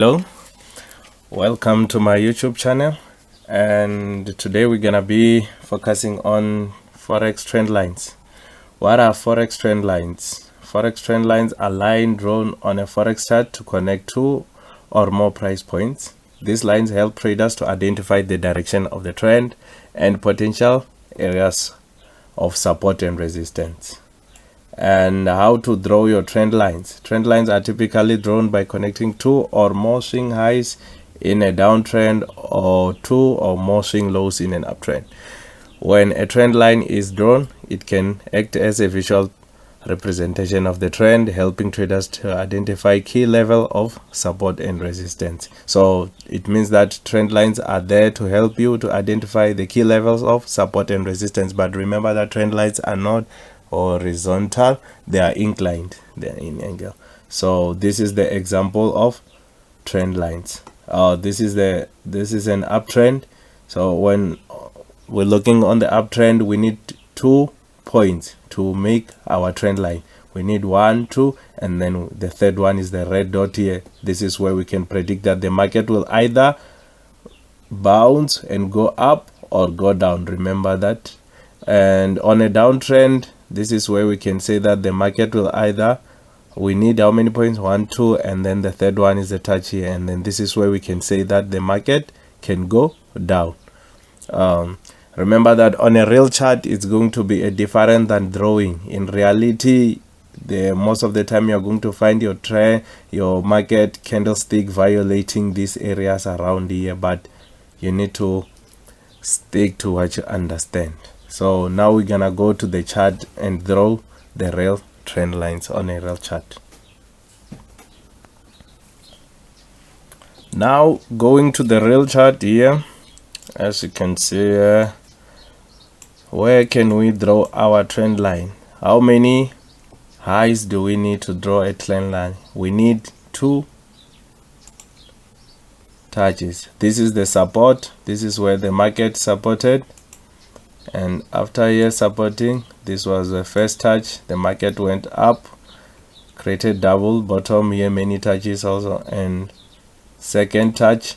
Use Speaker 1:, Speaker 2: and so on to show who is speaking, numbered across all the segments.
Speaker 1: Hello, welcome to my YouTube channel, and today we're gonna be focusing on Forex trend lines. What are Forex trend lines? Forex trend lines are lines drawn on a Forex chart to connect two or more price points. These lines help traders to identify the direction of the trend and potential areas of support and resistance. And how to draw your trend lines. Trend lines are typically drawn by connecting two or more swing highs in a downtrend or two or more swing lows in an uptrend. When a trend line is drawn, it can act as a visual representation of the trend, helping traders to identify key level of support and resistance. So it means that trend lines are there to help you to identify the key levels of support and resistance. But remember that trend lines are not horizontal, they are inclined, they are in angle. So this is the example of trend lines. This is an uptrend. So when we're looking on the uptrend, we need 2 points to make our trend line. We need 1, 2, and then the third one is the red dot here. This is where we can predict that the market will either bounce and go up or go down. Remember that. And on a downtrend, this is where we can say that the market will either, we need how many points? 1, 2, and then the third one is the touch here, and then this is where we can say that the market can go down. Remember that on a real chart, it's going to be a different than drawing. In reality, most of the time you're going to find your trend, your market candlestick violating these areas around here, but you need to stick to what you understand. So now we're gonna go to the chart and draw the real trend lines on a real chart. Now going to the real chart here, as you can see, where can we draw our trend line? How many highs do we need to draw a trend line? We need 2 touches. This is the support. This is where the market supported, and after here supporting, this was the first touch. The market went up, created double bottom here, many touches also, and second touch.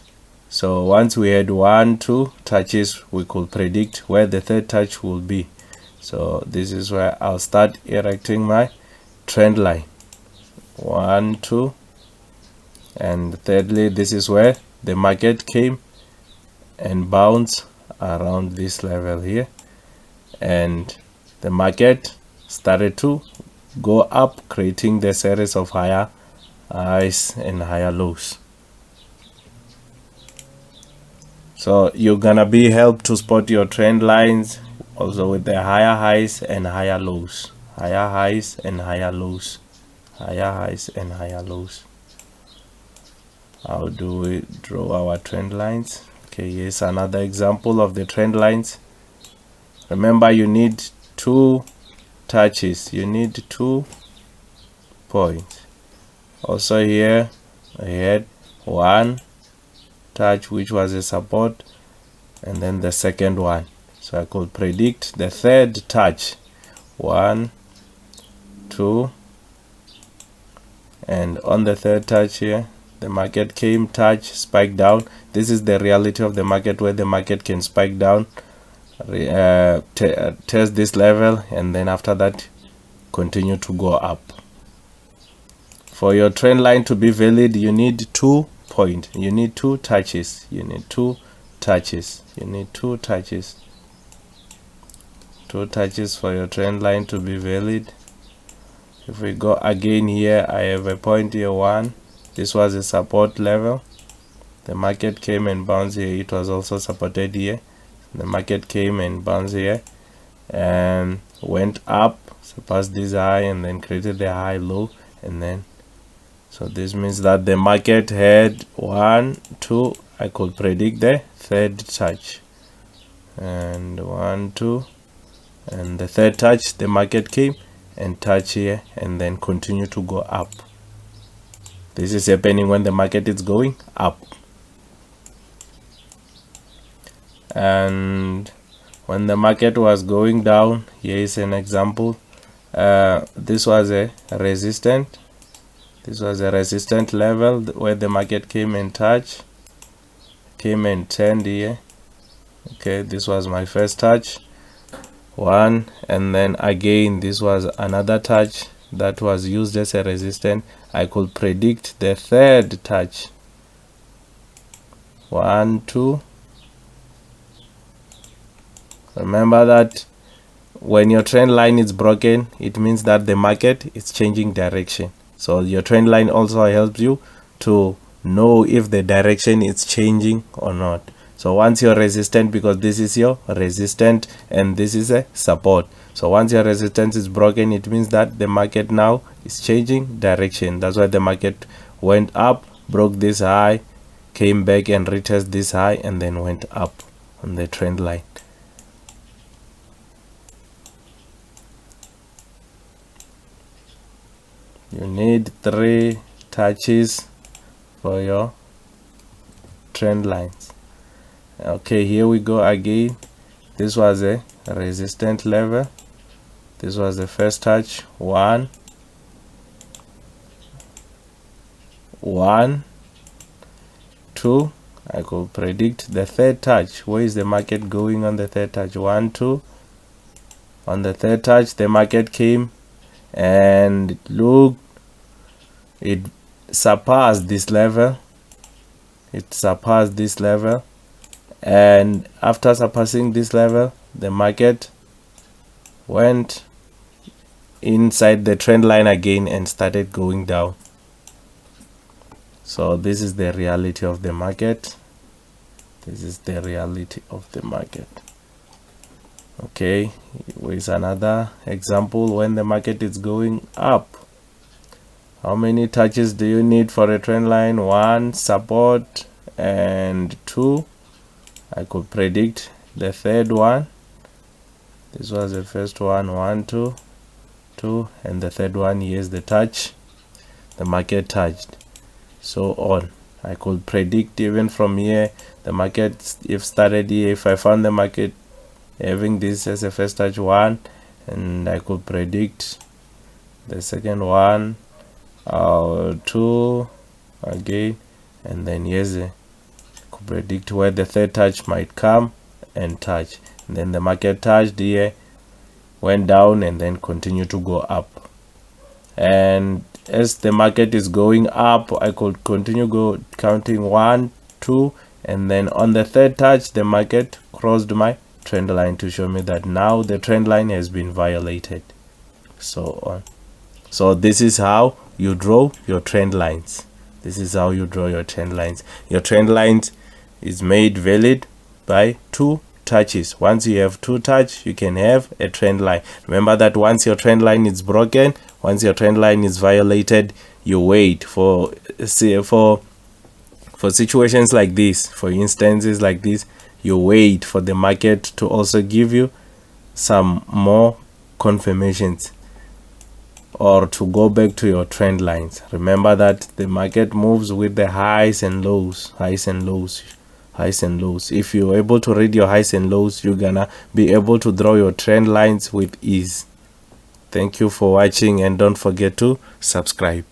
Speaker 1: So once we had 1, 2 touches, we could predict where the third touch will be. So this is where I'll start erecting my trend line. 1, 2, and thirdly, this is where the market came and bounced around this level here, and the market started to go up, creating the series of higher highs and higher lows. So you're gonna be helped to spot your trend lines also with the higher highs and higher lows, higher highs and higher lows, higher highs and higher lows. How do we draw our trend lines? Okay, here's another example of the trend lines. Remember, you need 2 touches, you need 2 points. Also here I had 1 touch, which was a support, and then the second one. So I could predict the third touch. 1, 2, and on the third touch here, the market came, touch, spike down. This is the reality of the market, where the market can spike down, test this level, and then after that continue to go up. For your trend line to be valid, you need 2 points, you need 2 touches, you need 2 touches, you need 2 touches, 2 touches for your trend line to be valid. If we go again here, I have a point here, 1. This was a support level. The market came and bounced here. It was also supported here. The market came and bounced here and went up, surpassed this high, and then created the high low, and then, so this means that the market had 1, 2. I could predict the third touch, and 1, 2, and the third touch, the market came and touched here and then continue to go up. This is happening when the market is going up. And when the market was going down, here is an example. This was a resistance, This was a resistance level where the market came and touched, came and turned here. Okay, this was my first touch, one, and then again this was another touch that was used as a resistance. I could predict the third touch, 1, 2. Remember that when your trend line is broken, it means that the market is changing direction. So your trend line also helps you to know if the direction is changing or not. So once your resistance, because this is your resistance and this is a support, so once your resistance is broken, it means that the market now is changing direction. That's why the market went up, broke this high, came back and retested this high, and then went up on the trend line. You need 3 touches for your trend lines. Okay, here we go again. This was a resistance level. This was the first touch, 1, 1, 2. I could predict the third touch. Where is the market going on the third touch? 1, 2. On the third touch, the market came and look, it surpassed this level. It surpassed this level, and after surpassing this level, the market went inside the trend line again and started going down. So this is the reality of the market. This is the reality of the market. Okay, here's another example when the market is going up. How many touches do you need for a trend line? 1, support, and 2. I could predict the third one. This was the first one, 1, 2, 2, and the third one, here's the touch. The market touched, so on. I could predict even from here, the market, if started here, if I found the market having this as a first touch, 1, and I could predict the second one, 2 again, and then here's a could predict where the third touch might come and touch, and then the market touched here, went down, and then continue to go up. And as the market is going up, I could continue go counting 1, 2, and then on the third touch the market crossed my trend line to show me that now the trend line has been violated, so on. So this is how you draw your trend lines. This is how you draw your trend lines. Your trend lines is made valid by 2 touches. Once you have 2 touches, you can have a trend line. Remember that once your trend line is broken, once your trend line is violated, you wait for situations like this, for instances like this, you wait for the market to also give you some more confirmations, or to go back to your trend lines. Remember that the market moves with the highs and lows, highs and lows, highs and lows. If you're able to read your highs and lows, you're gonna be able to draw your trend lines with ease. Thank you for watching, and don't forget to subscribe.